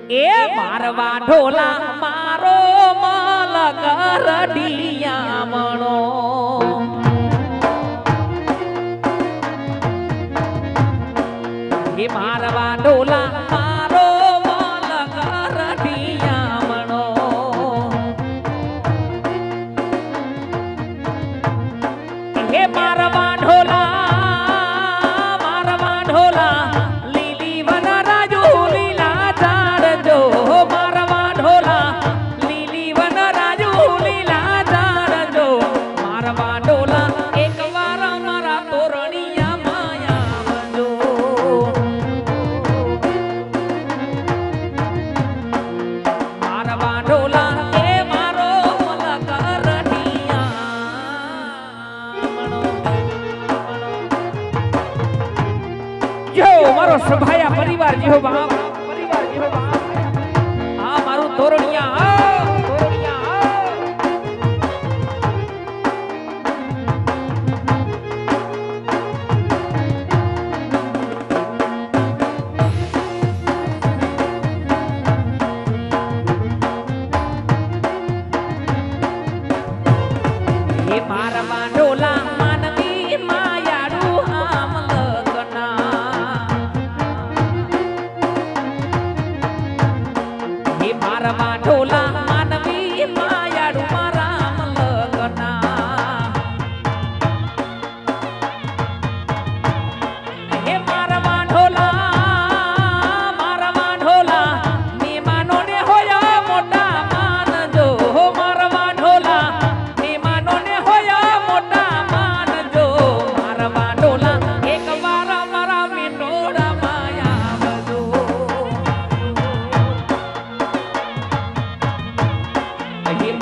એ મારવા ઢોલા મારો મલકર ડિયામણો એ મારવા ઢોલા મારો મલકર ડિયામણો એ મારવા ઢોલા મારો સભાયા પરિવાર જેવો બાપ પરિવાર જેવો બાપ આ મારું તોરણિયા એ મારવા ઢોલા માનવી માયાડું આમ મારવા ઢોલા માનવી માયાડું રામ લગના હે મારવા ઢોલા મહેમાનો ને હોયા મોટા માનજો મારવા ઢોલા મહેમાનો ને હોયા મોટા માનજો મારવા ઢોલા એક વાર મારા મેંડોડા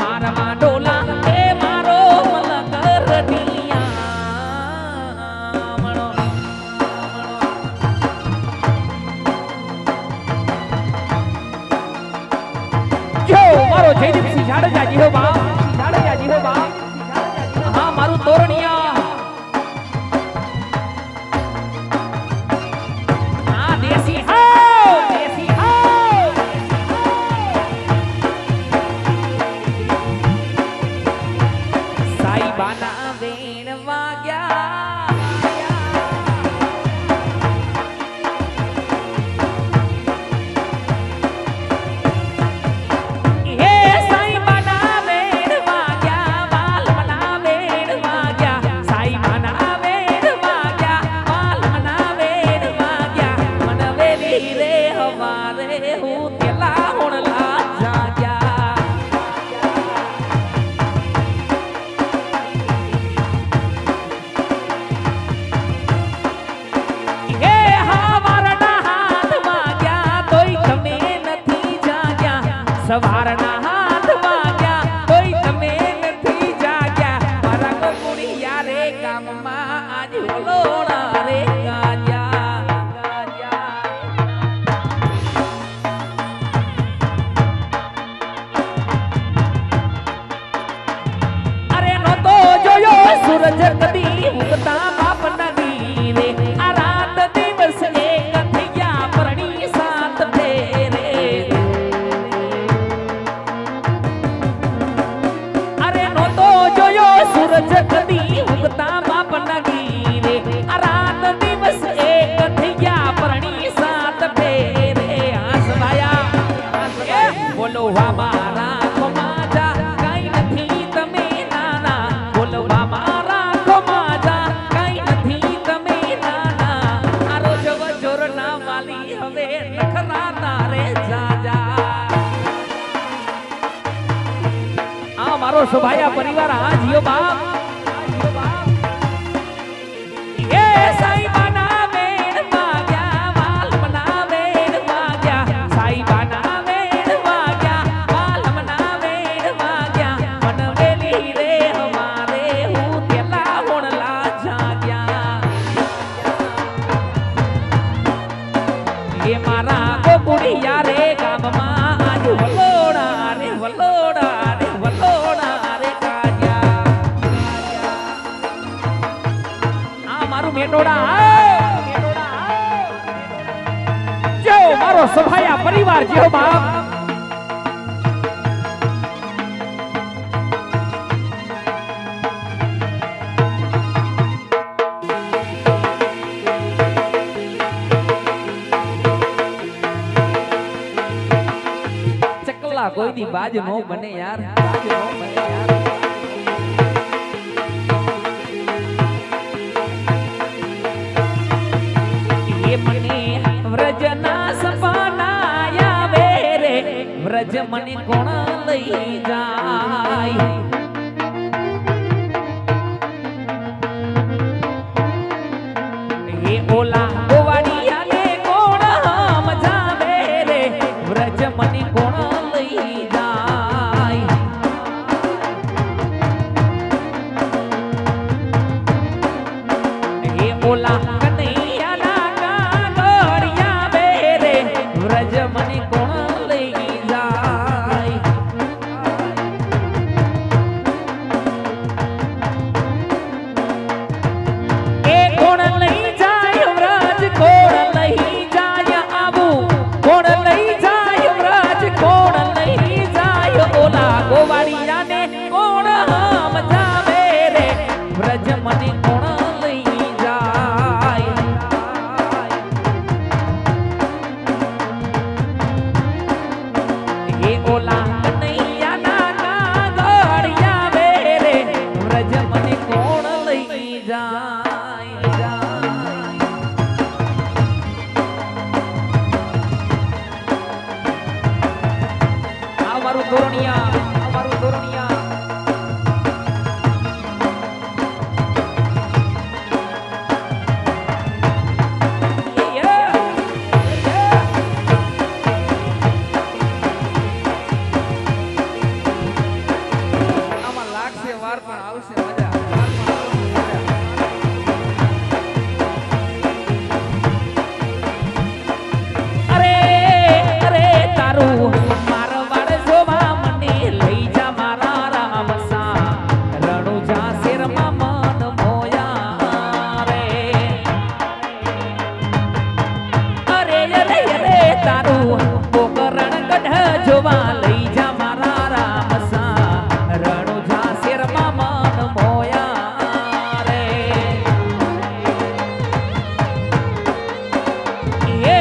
મારવા ઢોલા એ મારો મલકર ડિયામણો જો મારો જયદીપસિંહ જાડેજા જીવો બાપ હા મારું તોરણિયા આ દેશી બાના વેણ વાગ્યા હે સાઈ બાના વેણ વાગ્યા વાલ મના વેણ વાગ્યા સાઈ બાના વેણ વાગ્યા વાલ મના વેણ વાગ્યા મન વેલી રે હવારે હું તેલા હોણલા જાગ્યા સવારના હાથ વાગ્યા કોઈ તમે નથી જાગ્યા મારા ગોકુળિયા રે ગામમાં આજ ઓલોણા રે ગાજ્યા અરે નો તો જોયો સૂરજ કદી ઉગતા બાપ નદી રે આ રાત દિવસ એક થયા પરણી સાત ફેરે સૂરજ કદી ઉગતા બાપ નગી રે આ રાત દિવસ એક થયા પરણી સાત ફેરે આસવાયા બોલવા મારા ખોમાજા કઈ નથી તમે નાના બોલવા મારા ખોમાજા કઈ નથી તમે નાના આ રોજ વજોર ના વાલી હવે નખરા તારે જાજા આ મારો સભાયા પરિવાર આ જીઓ બાપ એ સાઈ બાના વેણ વાગ્યા વાલ મના વેણ વાગ્યા સાઈ બાના વેણ વાગ્યા વાલ મના વેણ વાગ્યા મન વેલી રે હમારે હું તેલા હોણલા જાગ્યા એ મારા ગોકુળિયા રે ગામમાં આજ વલોડા રે વલોડા રે વલોડા રે કાજ્યા આ મારું મેટોડા જો મારો સભાયા પરિવાર જેવો બાપ ચકલા કોઈ દી બાજ નો બને યાર, બાજ નો બને યાર. એ મને વ્રજના સપના આવે રે, વ્રજ મને કોણ લઈ જાય? એ ઓલા ગોવાડિયાને કોણ સમજાવે રે, વ્રજ મને કોણ લઈ જાય? એ ઓલા વ્રજ મને કોણ લઈ જાય? એ કોણ લઈ જાય વ્રજ, કોણ લઈ જાય? આવું કોણ લઈ જાય વ્રજ, કોણ લઈ જાય? ઓલા ગોવાળિયાને કોણ સમજાવે રે, વ્રજ મને કોણ લઈ જાય? એ ઓલા કનૈયાના કાગળિયા વે રે, વ્રજ મને કોણ લઈ જાય? આ મારું ધોરણિયા, આ મારું ધોરણિયા. જોવા લઈ જા મારા રામસા, રણુજા શેરમાં મન મોયા રે. એ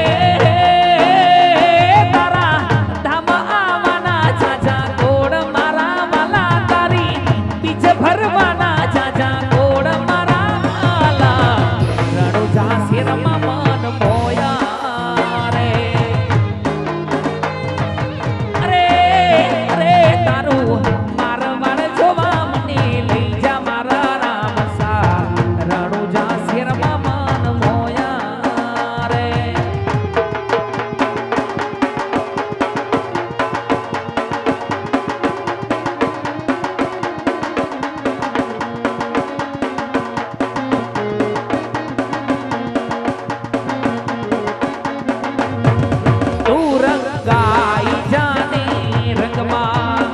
તારા ધામ આવવાના જાજા કોડ મારા વાલા, તારી બીજ ભરવાના જાજા કોડ મારા વાલા, રણુજા શેરમાં મન મોયા રે. તારું મારવાડ જોવા મને લઈ જા મારા રામસા, રણુજા શેરમાં મન મોયા રે. તું રંગાઈ જાને રંગમાં,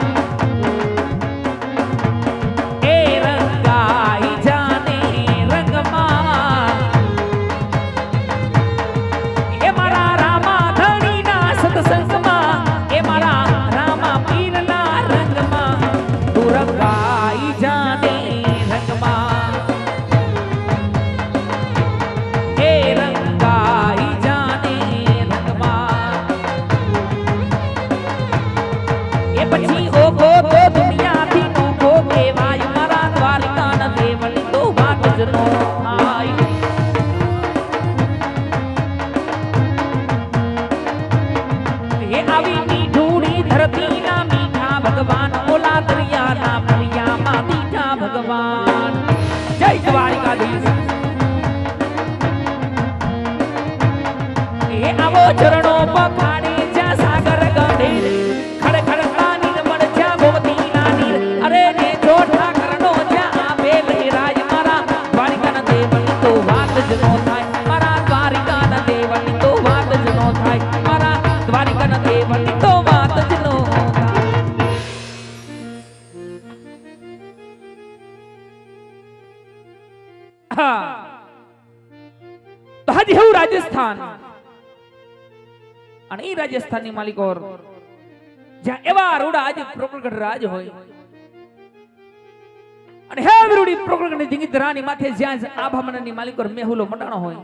પછી ઓગો તો દુનિયાથી નોખો કહેવાય, મારા દ્વારિકાના દેવની તો વાત જ નો થાય. એ આવી મીઠુડી ધરતીના મીઠા ભગવાન, ઓલા દરિયાના દરિયામાં મીઠા ભગવાન. જય દ્વારિકાધીશ. એ આવો ચરણો પખાડે જ્યાં સાગર ગઢે, ખડખડતા નીરમળ જ્યાં ગોમતીના નીર, અરે ને જોઠા કરનો જ્યાં આપે લહેરાય, મારા દ્વારિકાના દેવની તો વાત જ નો થાય, મારા દ્વારિકાના દેવની તો વાત જ નો થાય, મારા દ્વારિકાના દેવની તો વાત જ નો થાય. હા, તો આજે હું રાજસ્થાન અને એ રાજસ્થાનની માલિકોર જ્યાં એવા રૂડા આજે પ્રોકળગઢ રાજ હોય અને હે વિરુડી પ્રોકળગઢની દિંગીધરાની માથે જ્યાં આભામણની માલિકોર મેહુલો મંડાણો હોય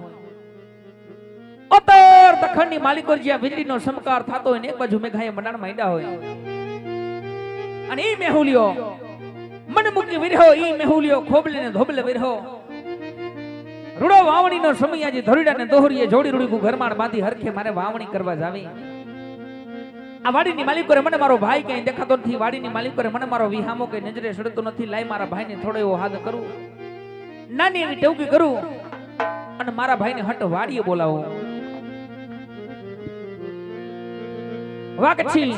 ઉત્તર દખણની માલિકોર જ્યાં વીજળીનો સમકાર થતો હોય ને એક બાજુ મેઘાએ મંડાણ માંડ્યા હોય અને ઈ મેહુલિયો મન મૂકી વિરહો ઈ મેહુલિયો ખોબલે ને ધોબલે વિરહો રૂડો વાવણીનો સમય આજે ધોરીડા ને દોહરીએ જોડી રૂડી ઘરમાળ બાંધી હરખે મારે વાવણી કરવા જાવી આ વાડીની માલિકોરે મને મારો ભાઈ કઈ દેખાતો નથી વાડીની માલિકોરે મને મારો વિહામો કઈ નજરે સડતો નથી લાઈ મારા ભાઈને થોડો એવો હાથ કરું નાની એવી ટવકી કરું અને મારા ભાઈને હટ વાડીએ બોલાવો વાકછી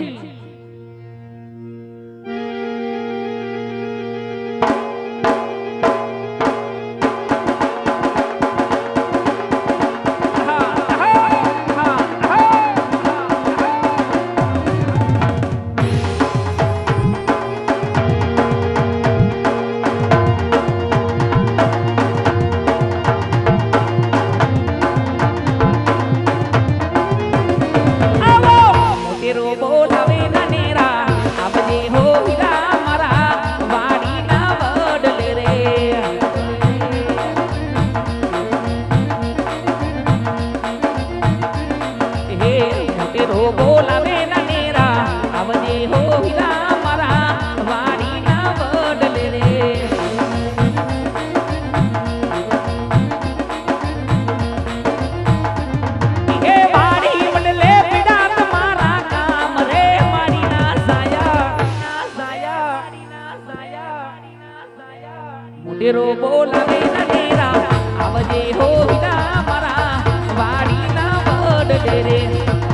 તેરો બોલાવે નનેરા આવજે હો વિના મારા વાડીના વડલે રે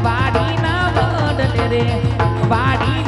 વાડીના વડલે રે વાડી